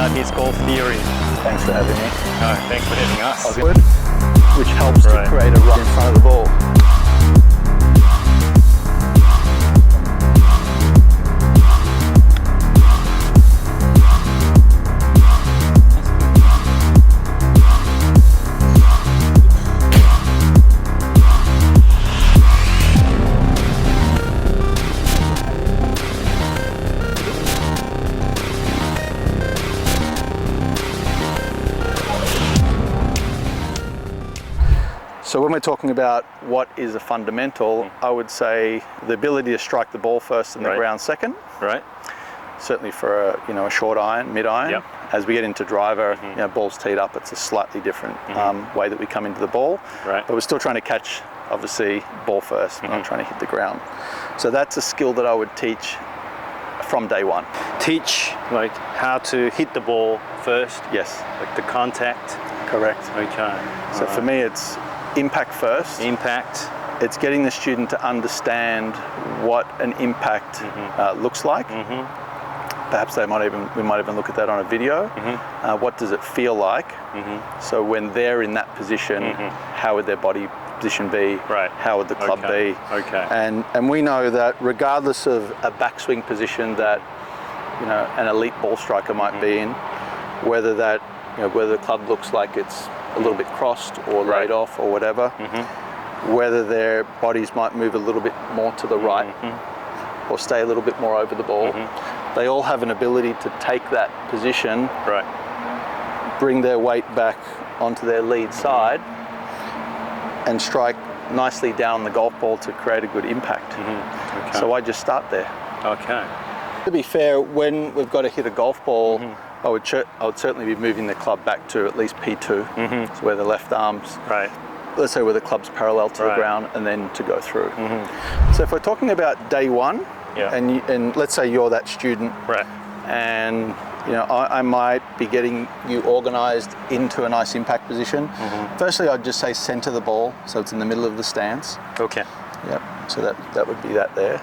about his golf theory. Thanks for having me. No, thanks for having us. Which helps to create a run in front of the ball. So when we're talking about what is a fundamental, I would say the ability to strike the ball first and the ground second. Right. Certainly for a short iron, mid iron. Yep. As we get into driver, balls teed up, it's a slightly different way that we come into the ball. Right. But we're still trying to catch, obviously, ball first, not trying to hit the ground. So that's a skill that I would teach from day one. Teach like how to hit the ball first. Yes. Like the contact. Correct. Okay. So for me, it's impact first. Impact. It's getting the student to understand what an impact looks like. Perhaps we might even look at that on a video. What does it feel like? So when they're in that position, how would their body position be? Right. How would the club be? Okay. And we know that regardless of a backswing position that an elite ball striker might be in, whether the club looks like it's a little bit crossed or laid off or whatever, whether their bodies might move a little bit more to the right or stay a little bit more over the ball, they all have an ability to take that position, bring their weight back onto their lead side and strike nicely down the golf ball to create a good impact. Okay. So I just start there. Okay. To be fair, when we've got to hit a golf ball, I would certainly be moving the club back to at least P2, so where the left arm's, let's say where the club's parallel to the ground, and then to go through. So if we're talking about day one, and let's say you're that student, and I might be getting you organised into a nice impact position. Firstly, I'd just say centre the ball, so it's in the middle of the stance. Okay. Yep. So that would be that there.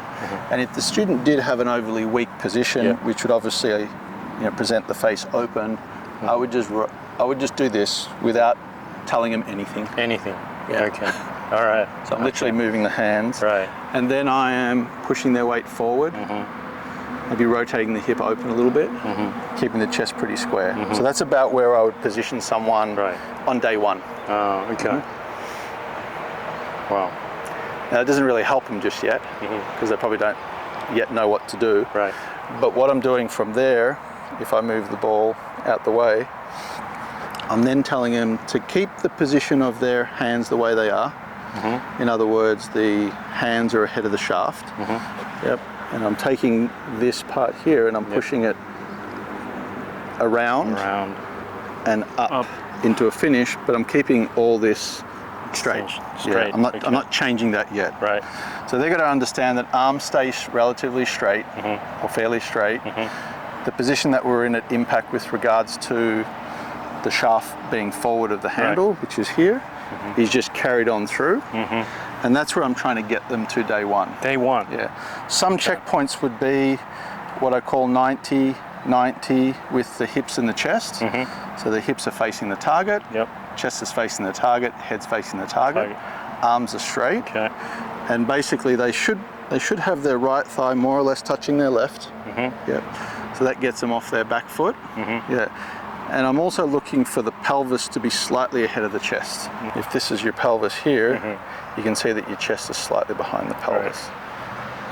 And if the student did have an overly weak position, which would obviously present the face open, I would just do this without telling them anything. Anything. Yeah. Okay. All right. So I'm literally moving the hands. Right. And then I am pushing their weight forward. Maybe rotating the hip open a little bit, keeping the chest pretty square. So that's about where I would position someone on day one. Oh, okay. Wow. Now it doesn't really help them just yet, because they probably don't yet know what to do. Right. But what I'm doing from there, if I move the ball out the way, I'm then telling them to keep the position of their hands the way they are. In other words, the hands are ahead of the shaft. Yep. And I'm taking this part here and I'm pushing it around and up into a finish, but I'm keeping all this straight. Yeah, I'm not changing that yet. Right. So they're going to understand that arm stays relatively straight or fairly straight. The position that we're in at impact with regards to the shaft being forward of the handle, which is here, is just carried on through. And that's where I'm trying to get them to day one. Day one. Yeah. Some checkpoints would be what I call 90-90 with the hips and the chest. So the hips are facing the target, chest is facing the target, head's facing the target, arms are straight. Okay. And basically they should have their right thigh more or less touching their left. Yep. So that gets them off their back foot. Yeah. And I'm also looking for the pelvis to be slightly ahead of the chest. If this is your pelvis here, you can see that your chest is slightly behind the pelvis.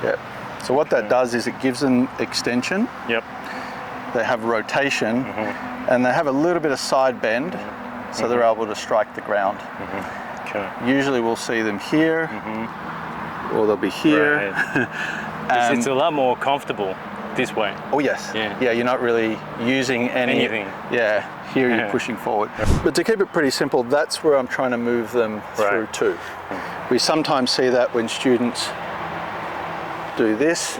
Yeah. So what that does is it gives them extension. Yep. They have rotation, and they have a little bit of side bend, so they're able to strike the ground. Okay. Usually we'll see them here, or they'll be here. It's a lot more comfortable this way. Oh yes. Yeah, you're not really using anything. Yeah, here you're pushing forward. But to keep it pretty simple, that's where I'm trying to move them through to. We sometimes see that when students do this,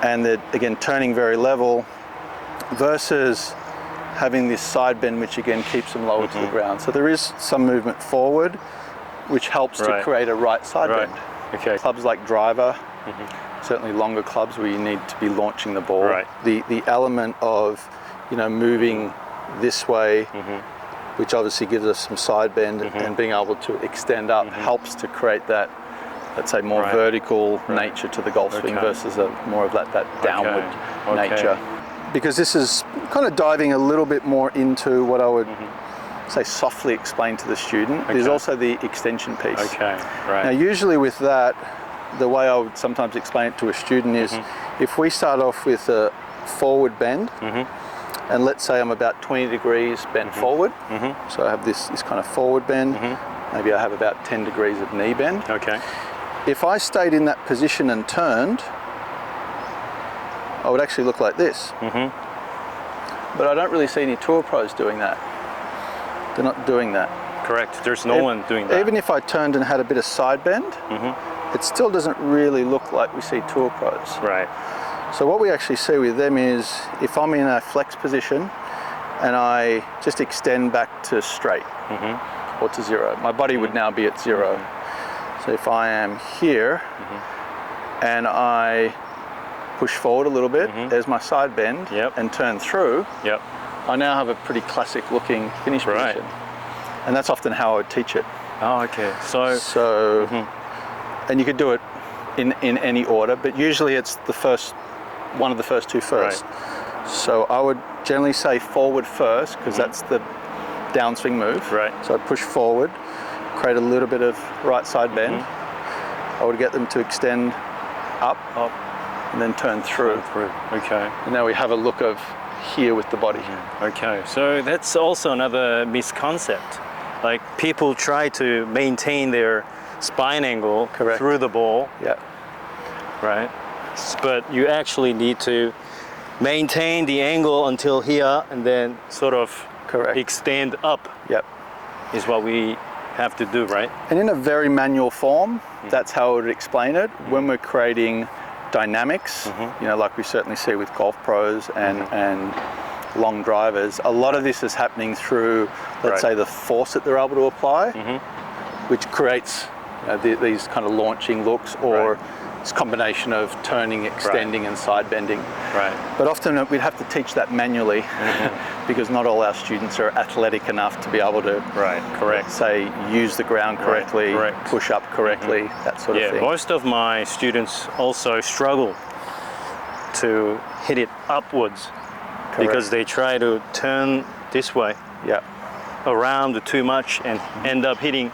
and they're again turning very level, versus having this side bend, which again keeps them lower to the ground. So there is some movement forward, which helps to create a right side bend. Okay. Clubs like driver, certainly longer clubs where you need to be launching the ball. The element of moving this way, which obviously gives us some side bend, and being able to extend up helps to create that, let's say, more vertical nature to the golf swing versus more of that downward nature. Because this is kind of diving a little bit more into what I would say softly explain to the student. There's also the extension piece. Now usually with that, the way I would sometimes explain it to a student is if we start off with a forward bend, and let's say I'm about 20 degrees bent forward, so I have this kind of forward bend, maybe I have about 10 degrees of knee bend. If I stayed in that position and turned, I would actually look like this. But I don't really see any tour pros doing that. They're not doing that. Correct. There's no one doing that. Even if I turned and had a bit of side bend, it still doesn't really look like we see tour pros. Right. So what we actually see with them is if I'm in a flex position and I just extend back to straight or to zero, my body would now be at zero. So if I am here and I push forward a little bit, there's my side bend, and turn through, I now have a pretty classic looking finish position. And that's often how I would teach it. Oh, okay. So and you could do it in any order, but usually it's one of the first two first. So I would generally say forward first, because that's the downswing move. So I push forward, create a little bit of right side bend. I would get them to extend up, and then turn through. And now we have a look of here with the body. So that's also another misconcept. Like people try to maintain their spine angle through the ball. Right. But you actually need to maintain the angle until here and then sort of extend up. Is what we have to do, right? And in a very manual form, that's how I would explain it. When we're creating dynamics, like we certainly see with golf pros and long drivers, a lot of this is happening through, let's say, the force that they're able to apply, which creates these kind of launching looks, or this combination of turning, extending, and side bending. But often we'd have to teach that manually because not all our students are athletic enough to be able to, say, use the ground correctly, push up correctly, that sort of thing. Most of my students also struggle to hit it upwards because they try to turn this way around too much and end up hitting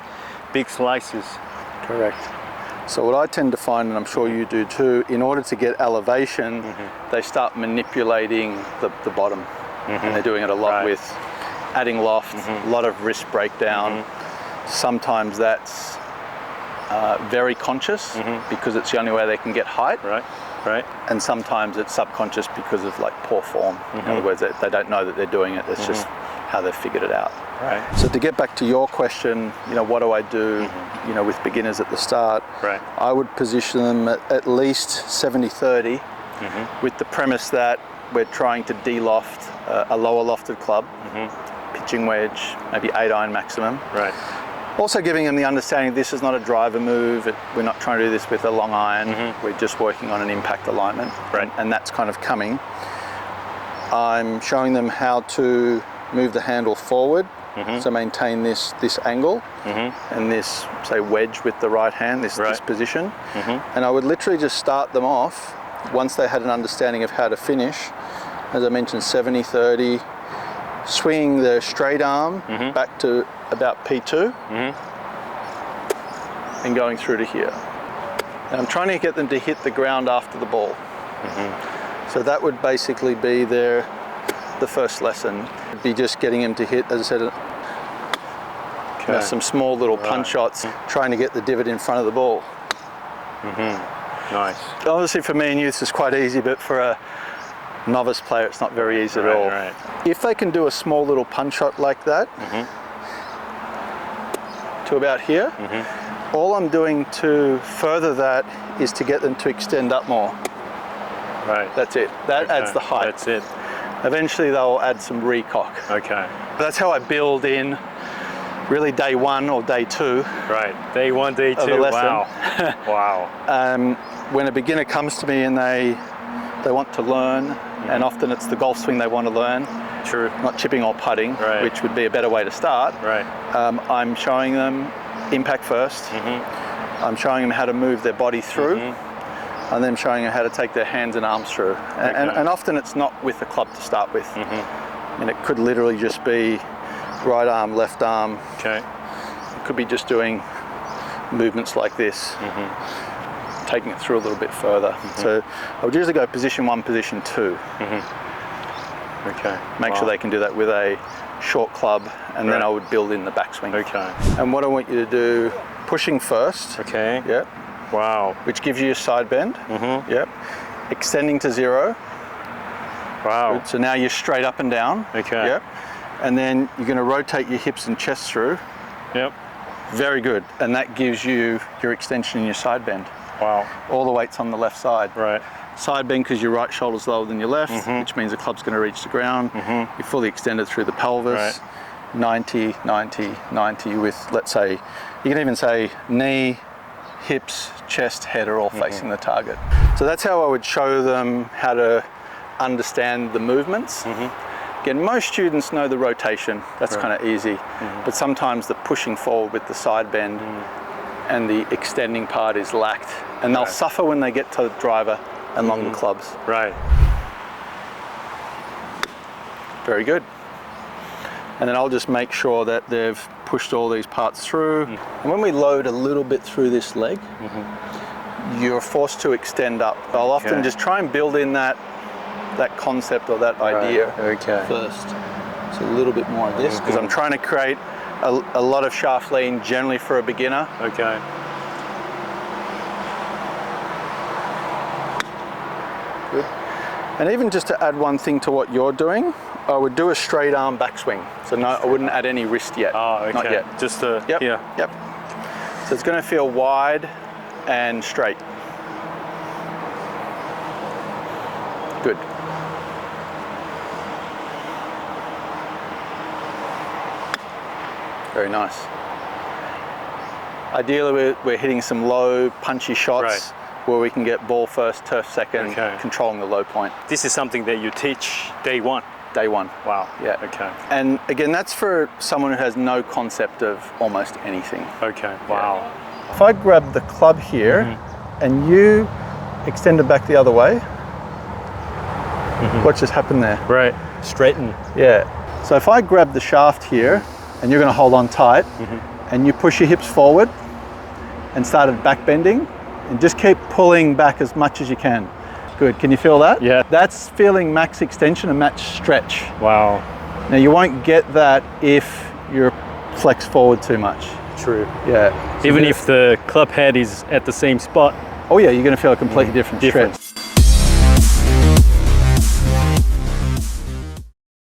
big slices. So what I tend to find, and I'm sure you do too, in order to get elevation, they start manipulating the bottom. And they're doing it a lot with adding loft, a lot of wrist breakdown. Sometimes that's very conscious because it's the only way they can get height. And sometimes it's subconscious because of like poor form. In other words, they don't know that they're doing it. It's just how they've figured it out. So to get back to your question, what do I do, with beginners at the start? I would position them at least 70-30 with the premise that we're trying to de-loft a lower lofted club, pitching wedge, maybe 8-iron maximum. Also giving them the understanding this is not a driver move. We're not trying to do this with a long iron. We're just working on an impact alignment, and that's kind of coming. I'm showing them how to move the handle forward, so maintain this angle and this, say, wedge with the right hand, this position. And I would literally just start them off once they had an understanding of how to finish. As I mentioned, 70-30, swinging the straight arm back to about P2 and going through to here. And I'm trying to get them to hit the ground after the ball. So that would basically be the first lesson. It'd be just getting them to hit, as I said, some small little punch shots, trying to get the divot in front of the ball. Nice. Obviously for me and you this is quite easy, but for a novice player it's not very easy at all. If they can do a small little punch shot like that to about here, all I'm doing to further that is to get them to extend up more. That's it. That adds the height. That's it. Eventually they'll add some recock. That's how I build in really day one or day two. Day one, day two. Wow. When a beginner comes to me and they want to learn, and often it's the golf swing they want to learn, True. not chipping or putting, Right. which would be a better way to start. Right. I'm showing them impact first. I'm showing them how to move their body through, and then showing them how to take their hands and arms through. And often it's not with the club to start with. And it could literally just be right arm, left arm. Okay. It could be just doing movements like this, taking it through a little bit further. So I would usually go position 1, position 2. Okay. Make sure they can do that with a short club, and then I would build in the backswing. Okay. And what I want you to do, pushing first. Okay. Yep. Wow. Which gives you a side bend. Yep. Extending to 0. Wow. Good. So now you're straight up and down. Okay. Yep. And then you're going to rotate your hips and chest through. Yep. Very good. And that gives you your extension and your side bend. Wow. All the weight's on the left side. Right. Side bend because your right shoulder's lower than your left, which means the club's going to reach the ground. You're fully extended through the pelvis. Right. 90, 90, 90 with, let's say, you can even say knee, hips, chest, head are all facing the target. So that's how I would show them how to understand the movements. Again, most students know the rotation, that's kind of easy, but sometimes the pushing forward with the side bend and the extending part is lacked, and they'll suffer when they get to the driver and longer clubs. Right. Very good. And then I'll just make sure that they've pushed all these parts through. And when we load a little bit through this leg, you're forced to extend up. I'll often just try and build in that concept or that idea first. So a little bit more of this, because I'm trying to create a lot of shaft lean generally for a beginner. Okay. Good. And even just to add one thing to what you're doing, I would do a straight arm backswing. So no, I wouldn't add any wrist yet. Oh, okay. Not yet. Just the here. Yep. So it's going to feel wide and straight. Good. Very nice. Ideally, we're hitting some low, punchy shots where we can get ball first, turf second, controlling the low point. This is something that you teach day one. Day one. Wow. Yeah. Okay. And again, that's for someone who has no concept of almost anything. Okay. Wow. If I grab the club here and you extend it back the other way, what just happened there? Right. Straighten. Yeah. So if I grab the shaft here and you're going to hold on tight and you push your hips forward and started back bending and just keep pulling back as much as you can. Good. Can you feel that? Yeah. That's feeling max extension and max stretch. Wow. Now you won't get that if you're flexed forward too much. True. Yeah. So even if the club head is at the same spot. Oh yeah, you're going to feel a completely different stretch.